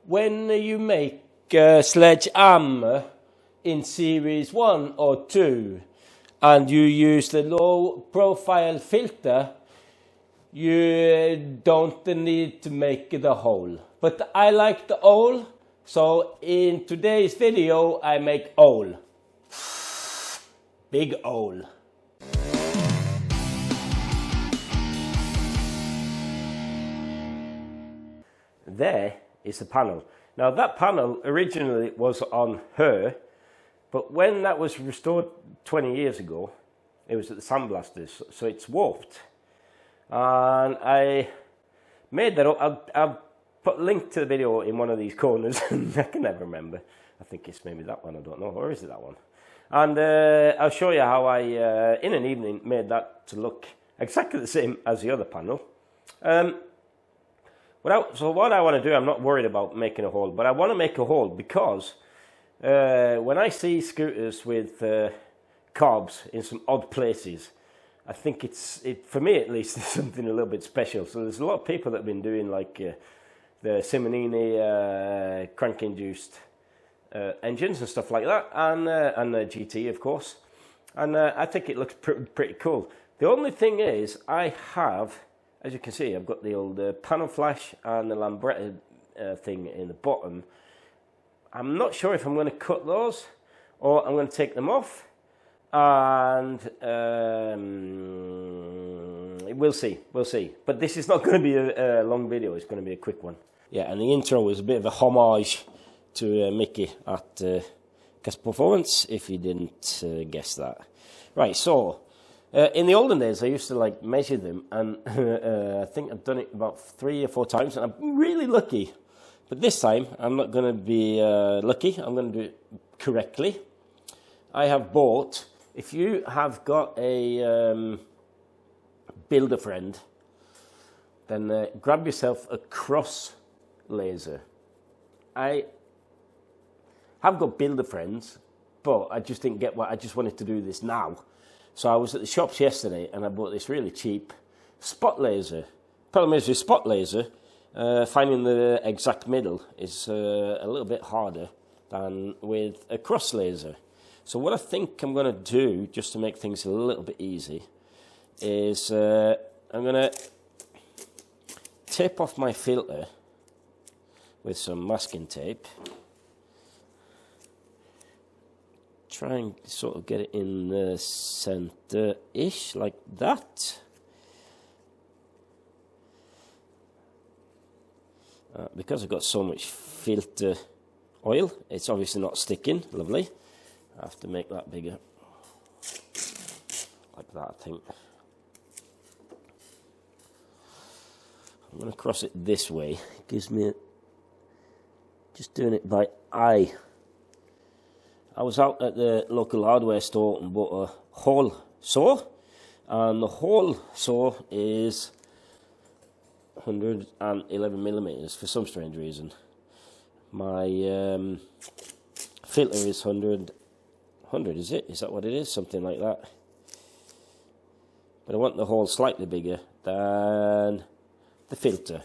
when you make sledgehammer in series 1 or 2 and you use the low profile filter, you don't need to make the hole. But I like the hole, so in today's video I make hole. Big hole. There is the panel. Now that panel originally was on her, but when that was restored 20 years ago, it was at the sandblasters, so it's warped. And I made that up. I'll put a link to the video in one of these corners. I can never remember. I think it's maybe that one, I don't know, or is it that one? And I'll show you how I, in an evening, made that to look exactly the same as the other panel. So what I want to do, I'm not worried about making a hole, but I want to make a hole because when I see scooters with carbs in some odd places, I think for me at least, it's something a little bit special. So there's a lot of people that have been doing like the Simonini crank-induced engines and stuff like that, and the GT, of course. And I think it looks pretty cool. The only thing is, I have, as you can see, I've got the old panel flash and the Lambretta thing in the bottom. I'm not sure if I'm going to cut those or I'm going to take them off, and we'll see. But this is not going to be a long video, it's going to be a quick one. Yeah, and the intro was a bit of a homage to Mickey at Casper Performance, if you didn't guess that. Right, so in the olden days, I used to like measure them, and I think I've done it about 3 or 4 times, and I'm really lucky. But this time, I'm not going to be lucky. I'm going to do it correctly. I have bought, if you have got a builder friend, then grab yourself a cross laser. I have got builder friends, but I just didn't get what I just wanted to do this now. So I was at the shops yesterday and I bought this really cheap spot laser. Problem is with spot laser, finding the exact middle is a little bit harder than with a cross laser. So what I think I'm going to do, just to make things a little bit easy, is I'm going to tape off my filter with some masking tape. Try and sort of get it in the center-ish, like that. Because I've got so much filter oil, it's obviously not sticking. Lovely. I have to make that bigger. Like that, I think. I'm going to cross it this way. It gives me just doing it by eye. I was out at the local hardware store and bought a hole saw, and the hole saw is 111 millimeters for some strange reason. My filter is 100, is it? Is that what it is? Something like that. But I want the hole slightly bigger than the filter.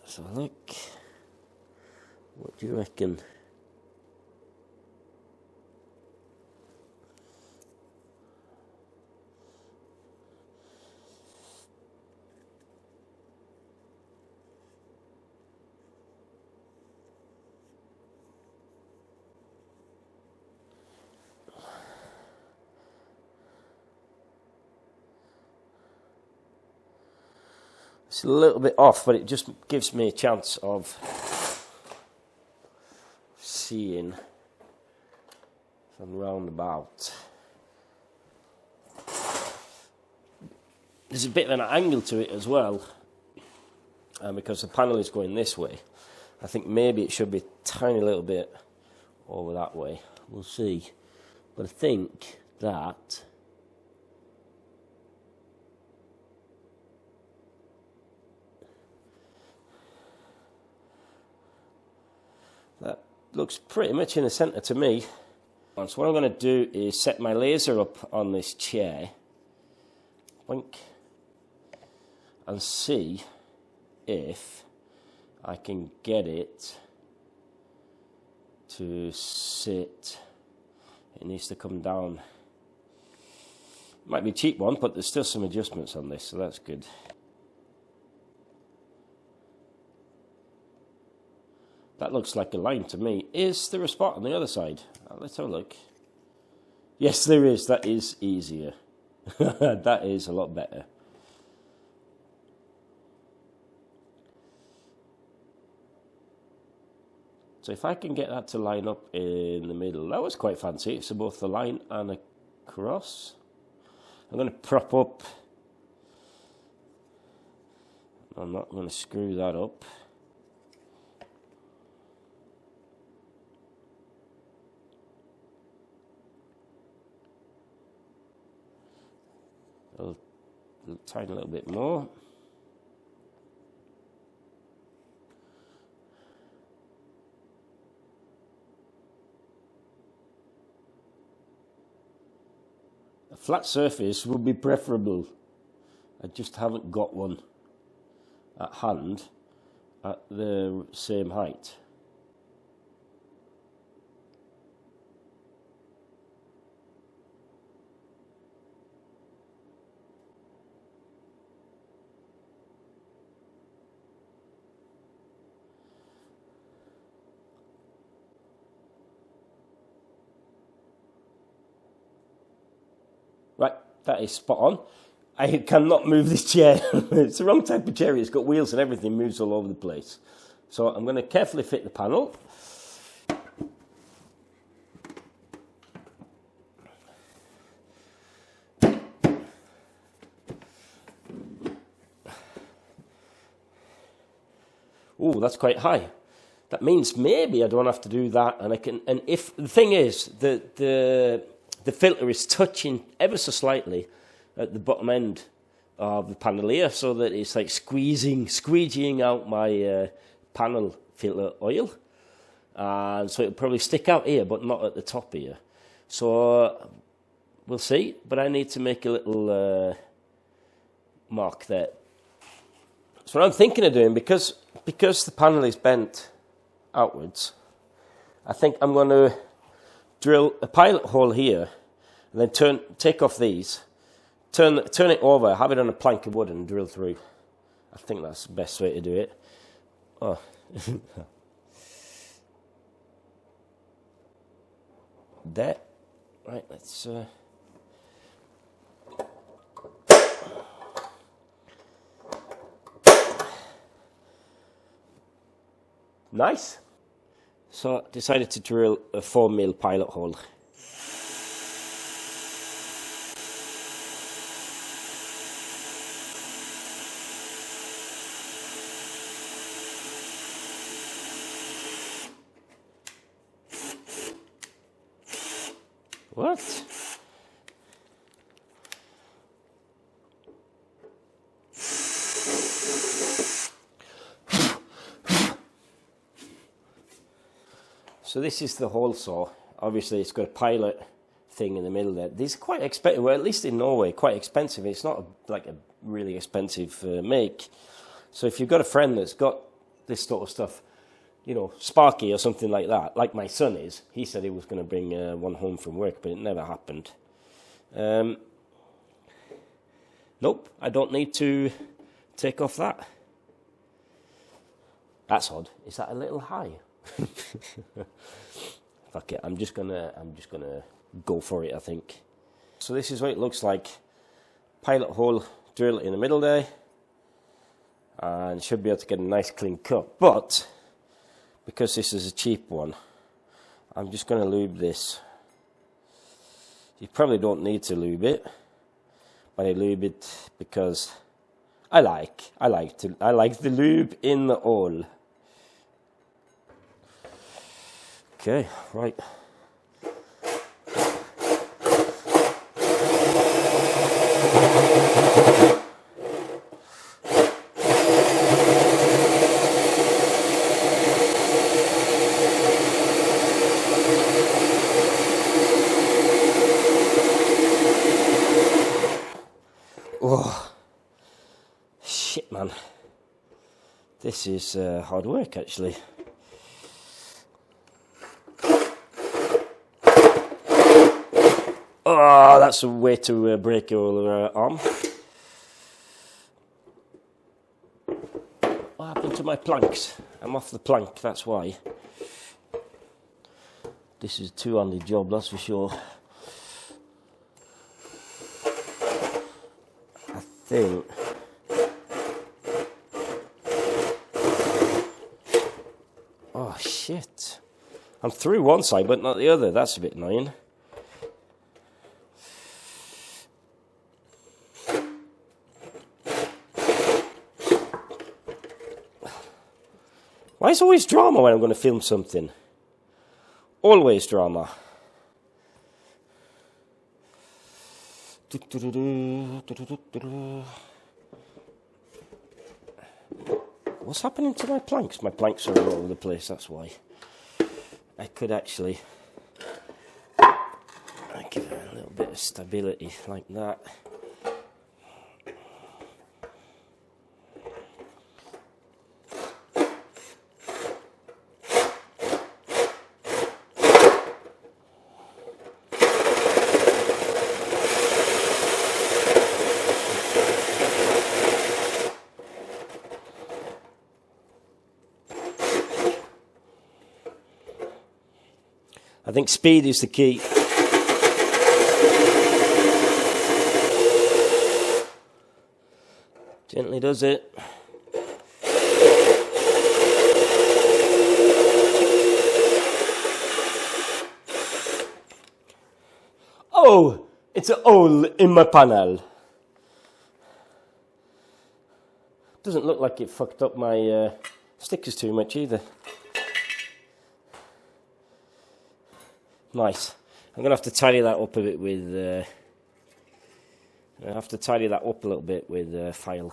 So look. What do you reckon? It's a little bit off, but it just gives me a chance of seeing from roundabout. There's a bit of an angle to it as well, and because the panel is going this way, I think maybe it should be a tiny little bit over that way. We'll see. But I think that looks pretty much in the centre to me. So what I'm going to do is set my laser up on this chair, blink, and see if I can get it to sit. It needs to come down. Might be a cheap one, but there's still some adjustments on this, so that's good. That looks like a line to me. Is there a spot on the other side? Let's have a look. Yes, there is. That is easier. That is a lot better. So if I can get that to line up in the middle, that was quite fancy. So both the line and across. I'm going to prop up. I'm not going to screw that up. A tiny little bit more. A flat surface would be preferable. I just haven't got one at hand at the same height. Right, that is spot on. I cannot move this chair. It's the wrong type of chair. It's got wheels and everything, moves all over the place. So I'm going to carefully fit the panel. Oh, that's quite high. That means maybe I don't have to do that, and I can. And if the thing is, the filter is touching ever so slightly at the bottom end of the panel here, so that it's like squeegeeing out my panel filter oil, and so it'll probably stick out here, but not at the top here. So we'll see. But I need to make a little mark there. So what I'm thinking of doing, because the panel is bent outwards, I think I'm going to drill a pilot hole here, and then take off these, turn it over, have it on a plank of wood, and drill through. I think that's the best way to do it. Oh. There. Right, let's... Nice. So I decided to drill a 4mm pilot hole. What? So this is the hole saw. Obviously it's got a pilot thing in the middle there. These are quite expensive, well, at least in Norway, quite expensive. It's not like a really expensive make. So if you've got a friend that's got this sort of stuff, you know, Sparky or something like that, like my son is, he said he was going to bring one home from work, but it never happened. Nope, I don't need to take off that. That's odd. Is that a little high? Fuck it, I'm just gonna go for it, I think. So this is what it looks like. Pilot hole drill in the middle there, and should be able to get a nice clean cut. But because this is a cheap one, I'm just going to lube this. You probably don't need to lube it, but I lube it because I like the lube in the oil. Okay, right. Oh, shit, man. This is hard work, actually. Oh, that's a way to break your arm. What happened to my planks? I'm off the plank, that's why. This is a two-handed job, that's for sure. I think... Oh, shit. I'm through one side, but not the other. That's a bit annoying. Why is always drama when I'm going to film something? Always drama. What's happening to my planks? My planks are all over the place, that's why. I could actually give it a little bit of stability like that. I think speed is the key. Gently does it. Oh, it's a hole in my panel. Doesn't look like it fucked up my stickers too much either. Nice. I'm gonna have to tidy that up a bit with. I have to tidy that up a little bit with file.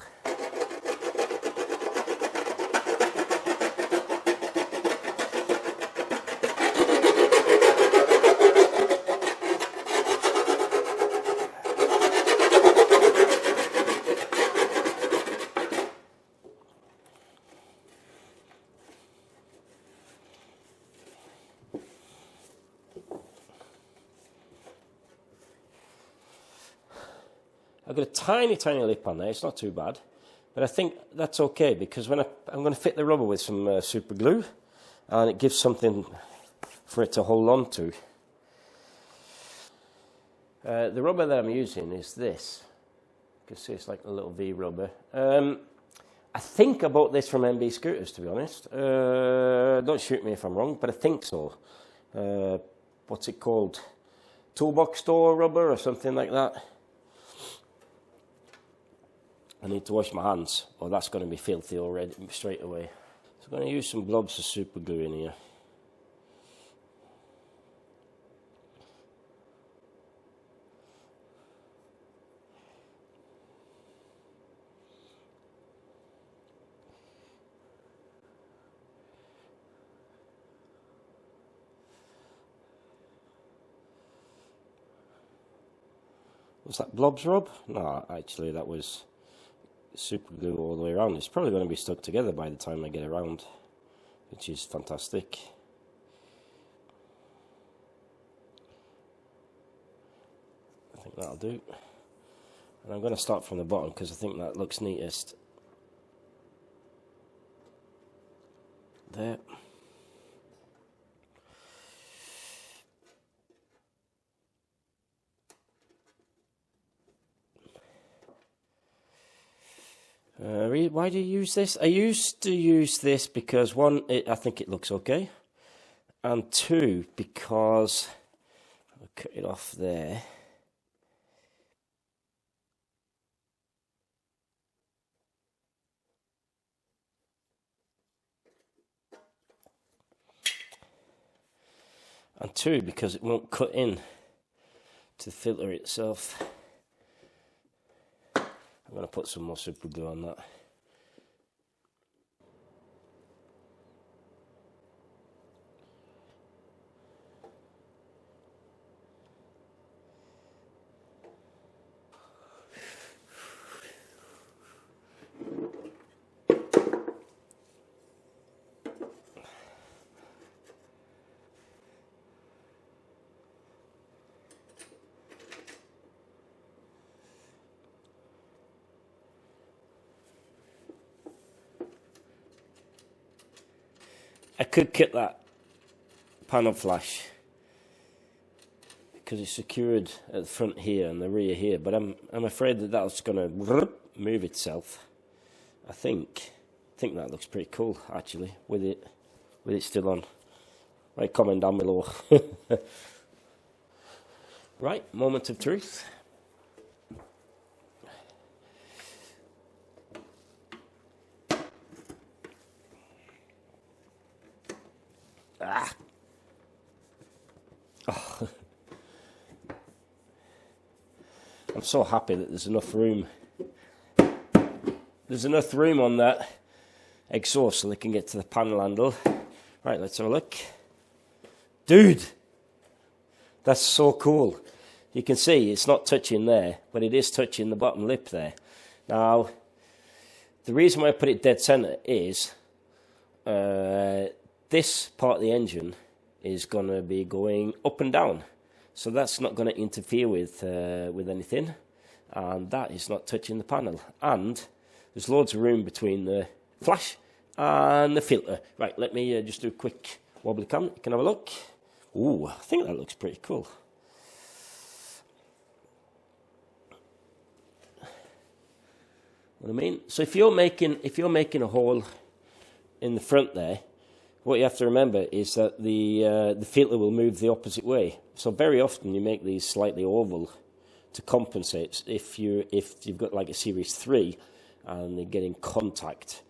I've got a tiny lip on there, it's not too bad. But I think that's okay because when I'm going to fit the rubber with some super glue and it gives something for it to hold on to. The rubber that I'm using is this. You can see it's like a little V rubber. I think I bought this from MB Scooters, to be honest. Don't shoot me if I'm wrong, but I think so. What's it called? Toolbox store rubber or something like that. I need to wash my hands, or that's going to be filthy already straight away. So I'm going to use some blobs of super glue in here. Was that blobs, Rob? No, actually that was super glue all the way around. It's probably going to be stuck together by the time I get around, which is fantastic. I think that'll do. And I'm going to start from the bottom because I think that looks neatest. There. Why do you use this? I used to use this because one, I think it looks okay, and two, because I'll cut it off there. And two, because it won't cut in to the filter itself. I'm going to put some more super glue on that. I could kit that panel flash because it's secured at the front here and the rear here, but I'm afraid that that's going to move itself. I think that looks pretty cool actually with it still on. Right, comment down below. Right, moment of truth. Ah. Oh. I'm so happy that there's enough room. There's enough room on that exhaust so they can get to the panel handle. Right, let's have a look. Dude, that's so cool. You can see it's not touching there, but it is touching the bottom lip there. Now, the reason why I put it dead center is this part of the engine is going to be going up and down. So that's not going to interfere with anything. And that is not touching the panel. And there's loads of room between the flash and the filter. Right, let me just do a quick wobbly cam. You can have a look. Ooh, I think that looks pretty cool. What I mean? So if you're making a hole in the front there, what you have to remember is that the filter will move the opposite way. So very often you make these slightly oval to compensate if you've got like a Series 3 and they get in contact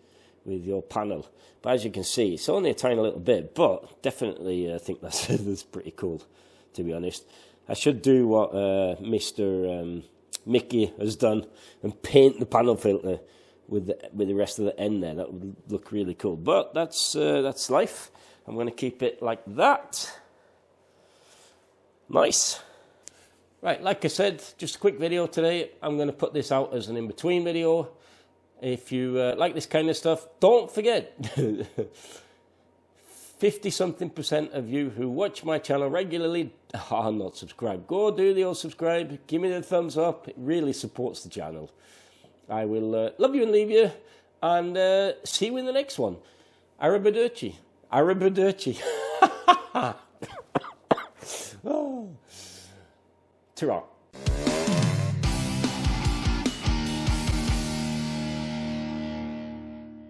with your panel. But as you can see, it's only a tiny little bit, but definitely I think that's pretty cool, to be honest. I should do what Mr. Mickey has done and paint the panel filter with the rest of the end there. That would look really cool. But that's life. I'm going to keep it like that. Nice. Right, like I said, just a quick video today. I'm going to put this out as an in-between video. If you like this kind of stuff, don't forget, 50-something% of you who watch my channel regularly are not subscribed. Go do the old subscribe, give me the thumbs up, it really supports the channel. I will love you and leave you, and see you in the next one. Arrivederci. Arrivederci. Oh. Ta-ra.